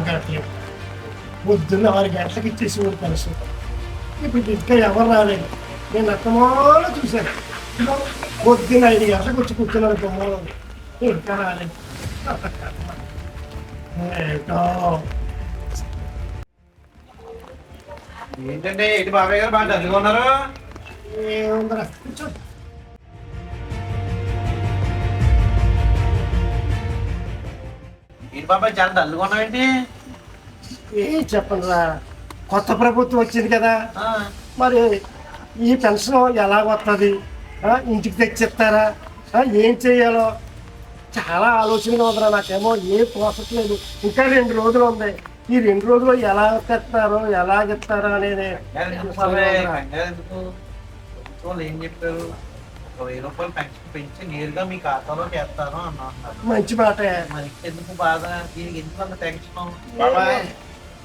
కావట్లేదు. పొద్దున్న 6 గంటలకు ఇచ్చేసి ఊరు పెన్షన్. ఇప్పుడు ఇంకా ఎవరు రాలేదు. నేను అత్తమాలో చూశాను. పొద్దున్న 5 గంటలకు వచ్చి కూర్చున్నాను బొమ్మలో. ఇంకా రాలేదు. ఏంటో ఏంటంటే ఏంటి బాబాయ్ గారు బాగా డల్గా ఉన్నారు? ఏముందరా కూర్చో. ఏంటి బాబాయ్ చాలా డల్గా ఉన్నావేంటి? ఏం చెప్పండి రా, కొత్త ప్రభుత్వం వచ్చింది కదా, మరి ఈ పెన్షన్ ఎలా వస్తుంది, ఇంటికి తెచ్చిస్తారా, ఏం చేయాలో చాలా ఆలోచనగా ఉందిరా. నాకేమో ఏ పోసట్లేదు. ఇంకా 2 రోజులు ఉంది. ఈ 2 రోజులు ఎలా తెస్తారో ఎలాగిస్తారో అనేది. ఏం చెప్పారు? 1000 రూపాయలు పెన్షన్ పెంచి నేరుగా మీ ఖాతాలో చేస్తాను అన్నారు. మంచి మాట. మరి ఎందుకు బాధ? దీనికి ఎందుకు అంత టెన్షన్?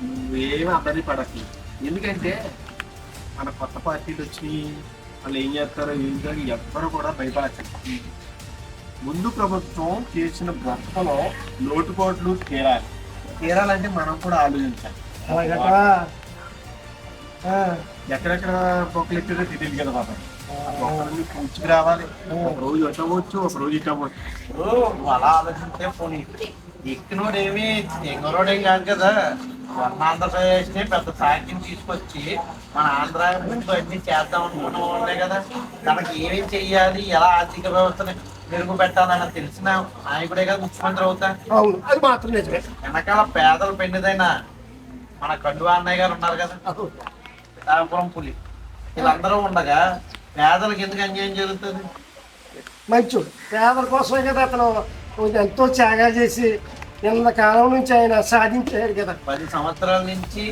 నువ్వేమి అద్దరి పడకి. ఎందుకంటే మన కొత్త పార్టీలు వచ్చి వాళ్ళు ఏం చేస్తారో ఏం చేయాలి ఎవ్వరు కూడా భయపడచ్చు. ముందు ప్రభుత్వం చేసిన గొప్పలో లోటుపాట్లు తీరాలంటే మనం కూడా ఆలోచించాలి. ఎక్కడెక్కడ పొక్కలు ఎక్కడో తెలియదు కదా బాబా. పూర్తికి రావాలి. ఒక రోజు ఎట్టవచ్చు, ఒక రోజు ఇట్టవచ్చు. నువ్వు అలా ఆలోచిస్తే పోనీ ఎక్కినోడేమి ఎంగరోడేం కాదు కదా. మన ఆంధ్రప్రదేశ్ ని పెద్ద సాక్యం తీసుకొచ్చి మన ఆంధ్ర ముందు అన్ని చేద్దాం అనుకున్న వాళ్ళే కదా. తనకి ఏమేం చెయ్యాలి, ఎలా ఆర్థిక వ్యవస్థని మెరుగు పెట్టాలన్న తెలిసిన నాయకుడే కదా ముఖ్యమంత్రి అవుతా. అది మాత్రం నిజమే. వెనకాల పేదలు పెండిదైన మన కండువా అన్నయ్య గారు ఉన్నారు కదా, పిఠాపురం పులి, వీళ్ళందరూ ఉండగా పేదలకు ఎందుకు అన్యాయం జరుగుతుంది? మంచోడు. పేదల కోసమే కదా అతను ఎంతో త్యాగా చేసి కాలం నుంచి ఆయన సాధించారు కదా. 10 సంవత్సరాల నుంచి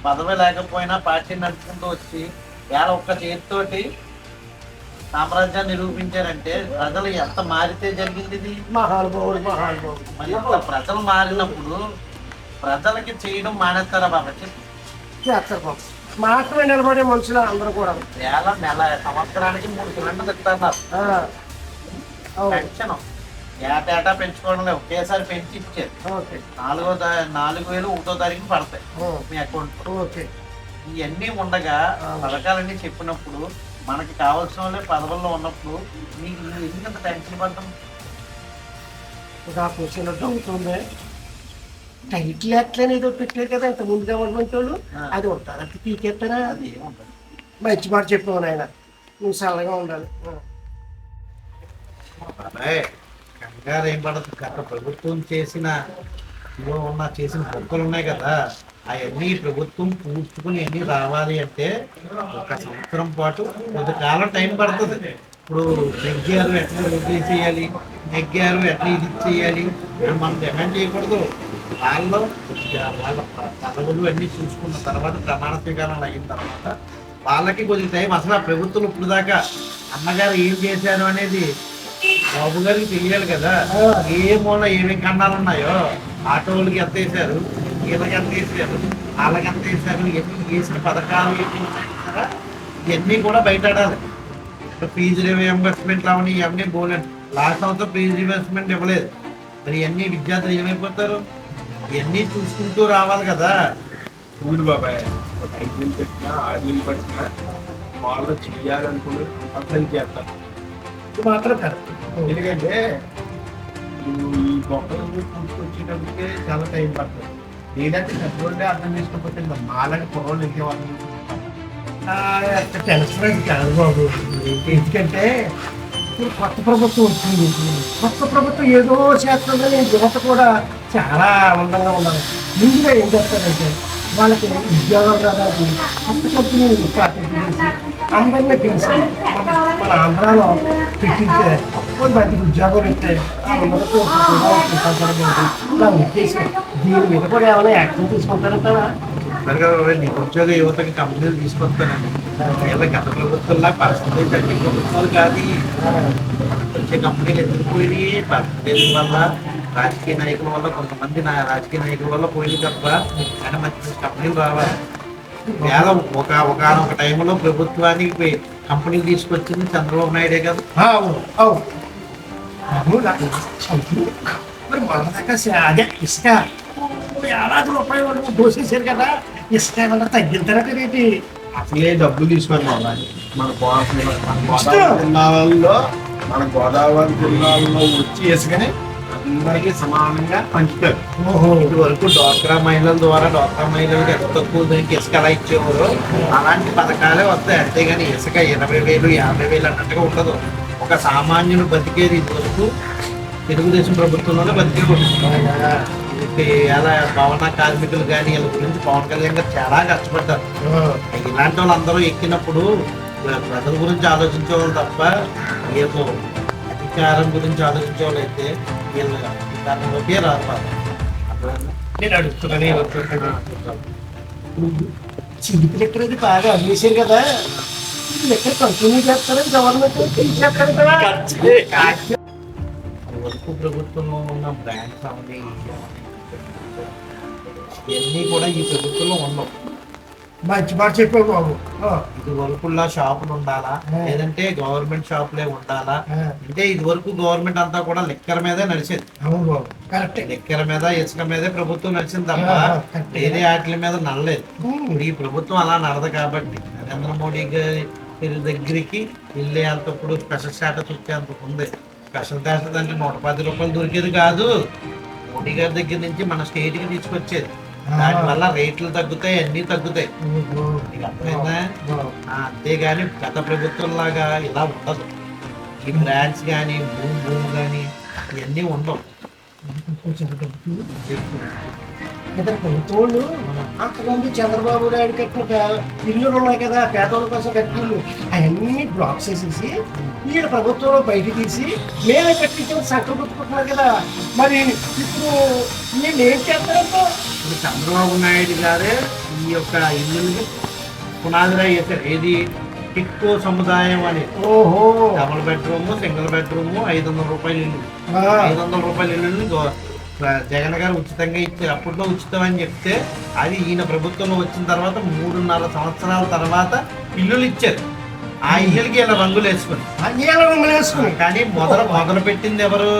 పదవి లేకపోయినా పార్టీ నడుపుకుంటూ వచ్చి వేళ ఒక్క చేతితోటి సామ్రాజ్యాన్ని నిరూపించారంటే ప్రజలు ఎంత మారితే జరిగింది ఇది. మహానుభావుడు. మరి ఇంత ప్రజలు మారినప్పుడు ప్రజలకి చేయడం మానేస్తారా బాబా? చేస్తారు బాబు. మాత్రమే నిలబడే మనుషులు అందరూ కూడా. నెల సంవత్సరానికి 3 సిలిండర్లు ఇస్తున్నారు. పెన్షన్ ఏటా పెంచుకోవడం లేదు, ఒకేసారి పెంచి ఇచ్చారు. 4,000 1వ తారీఖు పడతాయి మీ అకౌంట్. ఇవన్నీ ఉండగా పథకాలన్నీ చెప్పినప్పుడు మనకి కావాల్సిన వాళ్ళే పదవుల్లో ఉన్నప్పుడు మీకు ఎందుకంత టెన్షన్ పడతాం? అవుతుంది. టైటిల్ ఎట్లనే ఏదో పెట్టారు కదా ఇంత ముందు గవర్నమెంట్ వాళ్ళు. అది ఉంటారు అది పీకేస్తారా? అది ఏముంటుంది. మంచి మాట చెప్పినావు నాయన. నువ్వు చల్లగా ఉండాలి. కంగారు ఏం పడదు. గత ప్రభుత్వం చేసిన బొక్కలు ఉన్నాయి కదా, అవన్నీ ప్రభుత్వం పూడ్చుకుని అన్నీ రావాలి అంటే 1 సంవత్సరం పాటు కొంతకాలం టైం పడుతుంది. ఇప్పుడు నెగ్గారు ఎట్లా వృద్ధి చేయాలి, నెగ్గారు ఎట్లా ఇది చేయాలి మనం డిమాండ్ చేయకూడదు. వాళ్ళ పదవులు అన్నీ చూసుకున్న తర్వాత ప్రమాణ స్వీకారాలు అయిన తర్వాత వాళ్ళకి కొద్ది టైం. అసలు ఆ ప్రభుత్వం ఇప్పుడు దాకా అన్నగారు ఏం చేశారు అనేది బాబు గారికి తెలియాలి కదా. ఏ మూల ఏమేమి కన్నాలు ఉన్నాయో, ఆటోలకి ఎంత వేసారు, వీళ్ళకి ఎంత వేసారు, వాళ్ళకి ఎంత వేసారు, ఇవన్నీ వేసిన పథకాలు ఇవన్నీ కూడా బయటడాలి. ఫీజు రీఎంబర్స్మెంట్ అవన్నీ ఇవన్నీ పోలేదు. లాస్ట్ సంవత్సరం ఫీజు రీఎంబర్స్మెంట్ ఇవ్వలేదు. మరి ఇవన్నీ విద్యార్థులు ఏమైపోతారు? ఇవన్నీ చూసుకుంటూ రావాలి కదా. చూడు బాబాయ్, 5 నెలలు పెట్టినా 6 నెలలు పెట్టినా వాళ్ళు చేయాలనుకుని కంపల్సరీ చేస్తారు. ఇది మాత్రం కాదు. ఎందుకంటే ఈ గొప్పలు పూర్తికొచ్చేటప్పటికే చాలా టైం పడుతుంది. లేదంటే పెద్దోళ్ళే అర్థం చేసుకోకపోతే మాలని కుర్రోళ్ళు ఇంకేవాళ్ళు టెన్షన్ కాదు బాబు. ఎందుకంటే ఇప్పుడు కొత్త ప్రభుత్వం వచ్చింది. కొత్త ప్రభుత్వం ఏదో చేస్తుందని యువత కూడా చాలా ఆనందంగా ఉండాలి. ముందుగా ఏం చేస్తారంటే వాళ్ళకి ఉద్యోగాలు రావడానికి కొత్త కంపెనీలు చేసి అందరినీ పిలిచి మన ఆంధ్రాలో పెట్టించే మంచి ఉద్యోగాలు ఇస్తే నా ఉద్దేశం. దీని మీద కూడా ఏమైనా యాక్షన్ తీసుకుంటారంటారా? నీకు ఉద్యోగ యువతకి కంపెనీలు తీసుకొస్తానండి. గత ప్రభుత్వంలా పర్సంటేజ్ అన్ని ప్రభుత్వాలు కాదు. వచ్చే కంపెనీలు ఎందుకు పోయినాయి? పర్సంటేజ్ వల్ల, రాజకీయ నాయకుల వల్ల, కొంతమంది రాజకీయ నాయకుల వల్ల పోయింది తప్ప ఆయన మంచి కంపెనీలు రావాలి. వేళ ఒక టైంలో ప్రభుత్వానికి కంపెనీలు తీసుకొచ్చింది చంద్రబాబు నాయుడే కదా. మరి మన దాకా అదే ఇసుక వేలాది రూపాయలు దోసేసారు కదా, ఇసుక ఏమన్నా తగ్గించారంటే అసలే డబ్బులు తీసుకొని వాళ్ళని మన గోదావరి జిల్లాలలో వచ్చి ఇసుకని అందరికీ సమానంగా పంచుతారు. ఇటు వరకు డ్వాక్రా మహిళల ద్వారా డ్వాక్రా మహిళలకు ఎంత తక్కువ దానికి ఇసుక ఎలా ఇచ్చేవారు అలాంటి పథకాలే వస్తాయి. అంతేగాని ఇసుక 20,000 50,000 అన్నట్టుగా ఉండదు. ఒక సామాన్యుడు బతికేది ఇది వరకు తెలుగుదేశం ప్రభుత్వంలోనే బతికేవాడు. అలా భవన కార్మికులు కానీ వీళ్ళ గురించి పవన్ కళ్యాణ్ గారు చాలా కష్టపడ్డారు. ఇలాంటి వాళ్ళందరూ ఎక్కినప్పుడు ప్రజల గురించి ఆలోచించే వాళ్ళు తప్ప ఏదో అధికారం గురించి ఆలోచించే వాళ్ళు అయితే వీళ్ళు అధికారంలోకే రాదు. నేను అడుగుతున్నాను చిలిపి లెక్కలది బాగా అమ్మేశారు కదా, ఇది లెక్క కంటిన్యూ చేస్తారని గవర్నమెంట్ తీసేస్తారు కదా. వరకు ప్రభుత్వంలో ఉన్న బ్రాండ్స్ అవన్నీ ఇవన్నీ కూడా ఈ ప్రభుత్వంలో ఉండవు. మంచి మాట చెప్పావు బాబు. ఇది వరకుల్లా షాపులు ఉండాలా లేదంటే గవర్నమెంట్ షాపులే ఉండాలా అంటే ఇది వరకు గవర్నమెంట్ అంతా కూడా లెక్కల మీదే నడిచేది. అవును బాబు, కరెక్ట్. లెక్కల మీద ఇసుక మీదే ప్రభుత్వం నడిచింది తప్ప వేరే వాటి మీద నడలేదు. ఈ ప్రభుత్వం అలా నడదు కాబట్టి నరేంద్ర మోడీ గారి దగ్గరికి వెళ్ళేంతప్పుడు స్పెషల్ స్టాటస్ వచ్చేంత ఉంది. స్పెషల్ స్టాటస్ అంటే 110 రూపాయలు దొరికేది కాదు, మోడీ గారి దగ్గర నుంచి మన స్టేట్ కి తీసుకొచ్చేది. దానివల్ల రేట్లు తగ్గుతాయి, అన్ని తగ్గుతాయి. నీకు అర్థమైందా? అంతేగాని గత ప్రభుత్వం లాగా ఇలా ఉండదు. ఈ బ్రాండ్స్ కానీ భూమి కానీ ఇవన్నీ ఉండవు. ఇతర ప్రభుత్వాలు అంతకుముందు చంద్రబాబు నాయుడు కట్టిన ఇల్లులు ఉన్నాయి కదా, పేదవాళ్ళ కోసం కట్టిన ఇల్లు అవన్నీ బ్లాక్స్ వేసేసి వీళ్ళ ప్రభుత్వంలో బయట తీసి మేమే కట్టించిన సంకల్పించుకుంటున్నారు కదా. మరి ఇప్పుడు వీళ్ళు ఏం చేస్తారంటే ఇప్పుడు చంద్రబాబు నాయుడు గారే ఈ యొక్క ఇల్లుని పునాదిగా చేశారు. ఏది టిక్కో సముదాయం అని. ఓహో, డబుల్ బెడ్రూమ్, సింగిల్ బెడ్రూమ్, 500 రూపాయల ఇల్లు. 500 రూపాయల ఇల్లుని జగన్ గారు ఉచితంగా ఇచ్చారు. అప్పట్లో ఉచితం అని చెప్తే అది ఈయన ప్రభుత్వంలో వచ్చిన తర్వాత 3.5 సంవత్సరాల తర్వాత ఇల్లులు ఇచ్చారు. ఆ ఇల్లులకి ఇలా రంగులు వేసుకుని కానీ మొదలు పెట్టింది ఎవరు?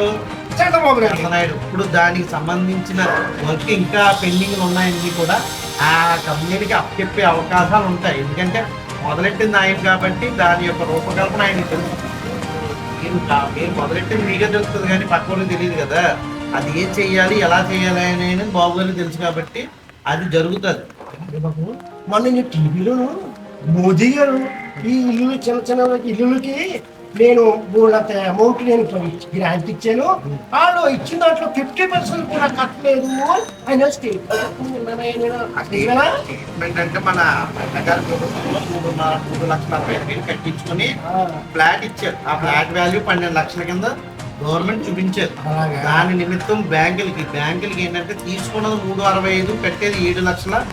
చంద్రబాబు నాయుడు. ఇప్పుడు దానికి సంబంధించిన వర్క్ ఇంకా పెండింగ్లు ఉన్నాయన్నీ కూడా ఆ కంపెనీకి అప్పచెప్పే అవకాశాలు ఉంటాయి. ఎందుకంటే మొదలెట్టింది ఆయన కాబట్టి దాని యొక్క రూపకల్పన ఆయనకి తెలుసు. మీరు మొదలెట్టింది మీకే తెలుస్తుంది కానీ పక్క వాళ్ళకి తెలియదు కదా. అది ఏం చెయ్యాలి, ఎలా చేయాలి అనేది బాబు గారికి తెలుసు కాబట్టి అది జరుగుతుంది. మొన్న టీవీలో మోదీ గారు ఈ ఇల్లు చిన్న చిన్న ఇల్లులకి నేను బోళ్ళంత అమౌంట్ నేను గ్రాంట్ ఇచ్చాను, వాళ్ళు ఇచ్చిన దాంట్లో 50% కూడా కట్టలేదు ఆయన స్టేట్మెంట్ అంటే మన గారి ప్రభుత్వంలో 3 లక్షల 40,000 కట్టించుకొని ఫ్లాట్ ఇచ్చారు. ఆ ఫ్లాట్ వాల్యూ 12 లక్షల కింద గవర్నమెంట్ చూపించారు. దాని నిమిత్తం బ్యాంకులకి ఏంటంటే తీసుకున్నది 365, కట్టేది 7,20,000,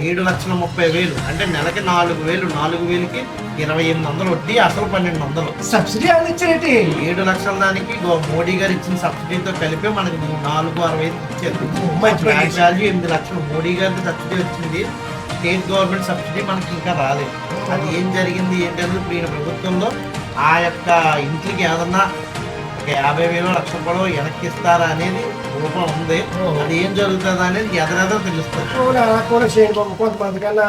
7,30,000. అంటే నెలకి 4,000, 4,000కి 2,800 వడ్డీ, అసలు 1,200 సబ్సిడీ ఇచ్చారంటే 7 లక్షల దానికి మోడీ గారు ఇచ్చిన సబ్సిడీతో కలిపి మనకి 4,65 ఇచ్చారు. వాల్యూ 8 లక్షలు. మోడీ గారికి సబ్సిడీ వచ్చింది, స్టేట్ గవర్నమెంట్ సబ్సిడీ మనకి ఇంకా రాలేదు. అది ఏం జరిగింది ఏంటంటే ఇప్పుడు ఈయన ప్రభుత్వంలో ఆ యొక్క ఇంటికి ఏదన్నా ఒక 50,000 లక్ష రూపాయలు వెనక్కి ఇస్తారా అనేది రూపం ఉంది. అది ఏం జరుగుతుంది అనేది ఎదరెదో తెలుస్తుంది. అలా కూడా చేయండి బాబు, కొంతమంది కన్నా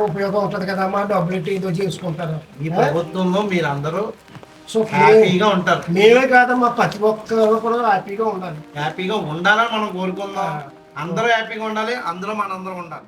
ఉపయోగం ఉంటుంది కదా, మా డబ్బులు ఏదో చేసుకుంటారు. ఈ ప్రభుత్వంలో మీరు అందరూ హ్యాపీగా ఉంటారు. మేమే కాదమ్మా, ప్రతి ఒక్కరు కూడా హ్యాపీగా ఉండాలి. హ్యాపీగా ఉండాలని మనం కోరుకుందాం. అందరూ హ్యాపీగా ఉండాలి, అందులో మనందరం ఉండాలి.